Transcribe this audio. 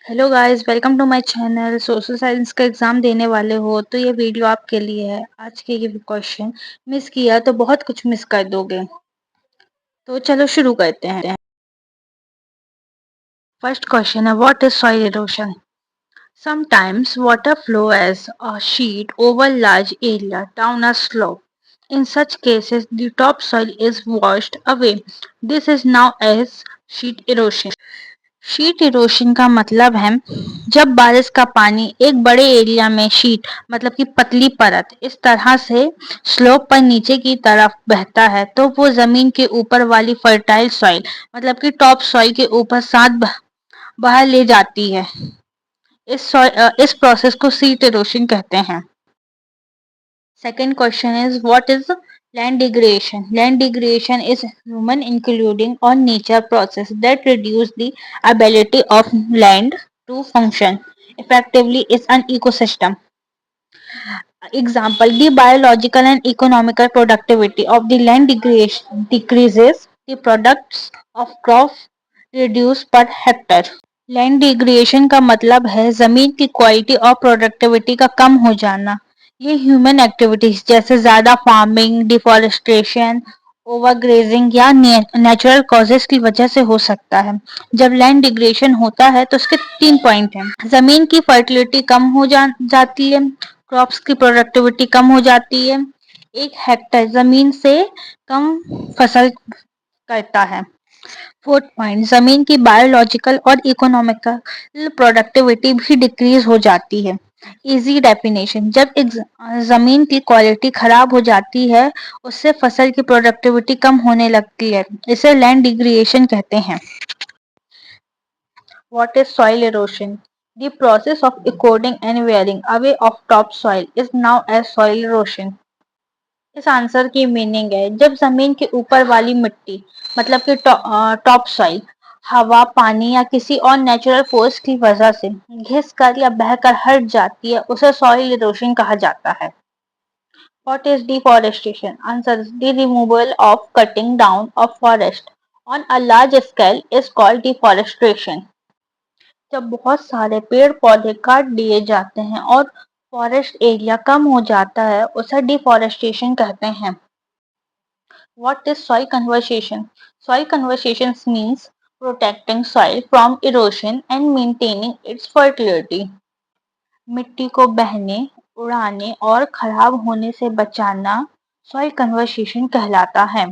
Hello guys, welcome to my channel. Social science का exam देने वाले हो तो ये वीडियो आपके लिए है। आज के ये क्वेश्चन मिस किया तो बहुत कुछ मिस कर दोगे। तो चलो शुरू करते हैं। फर्स्ट क्वेश्चन है, what is soil erosion? Sometimes water flows as a sheet over large area down a slope. In such cases, the topsoil is washed away. This is now as sheet erosion. Sheet erosion का मतलब है जब बारिश का पानी एक बड़े area में शीट मतलब कि पतली परत इस तरह से स्लोप पर नीचे की तरफ बहता है तो वो जमीन के ऊपर वाली फर्टाइल सॉइल मतलब कि टॉप सॉइल के ऊपर साथ बाहर ले जाती है। इस प्रोसेस को शीट इरोशन कहते हैं। Second question is, what is land degradation? Land degradation is human including or nature process that reduce the ability of land to function effectively is an ecosystem. Example, the biological and economical productivity of the land decreases, the products of crop reduce per hectare. Land degradation का मतलब है जमीन की quality और productivity का कम हो जाना। ये ह्यूमन एक्टिविटीज जैसे ज्यादा फार्मिंग, डिफॉरेस्टेशन, ओवरग्रेजिंग या नेचुरल कॉजेस की वजह से हो सकता है। जब लैंड डिग्रेडेशन होता है तो उसके 3 पॉइंट हैं। जमीन की फर्टिलिटी कम हो जाती है, क्रॉप्स की प्रोडक्टिविटी कम हो जाती है, 1 हेक्टेयर जमीन से कम फसल करता है। फोर्थ पॉइंट, जमीन की बायोलॉजिकल और इकोनॉमिकल प्रोडक्टिविटी भी डिक्रीज हो जाती है। इजी डेफिनेशन, जब एक जमीन की क्वालिटी खराब हो जाती है उससे फसल की प्रोडक्टिविटी कम होने लगती है, इसे लैंड डिग्रेडेशन कहते हैं। What is soil erosion? The process of eroding and wearing away of topsoil is now as soil erosion. इस आंसर की मीनिंग है जब जमीन के ऊपर वाली मिट्टी मतलब कि टॉप सॉइल हवा, पानी या किसी और नेचुरल फोर्स की वजह से घिस कर या बहकर हट जाती है, उसे सॉइल इरोशन कहा जाता है। What is deforestation? Answer is the removal of cutting down of forest on a large scale is called deforestation. जब बहुत सारे पेड़ पौधे काट दिए जाते हैं और फॉरेस्ट एरिया कम हो जाता है उसे डिफॉरेस्टेशन कहते हैं। What is soil conservation? Soil conservation means protecting soil from erosion and maintaining its fertility. मिट्टी को बहने, उड़ाने और खराब होने से बचाना सॉइल कंजर्वेशन कहलाता है।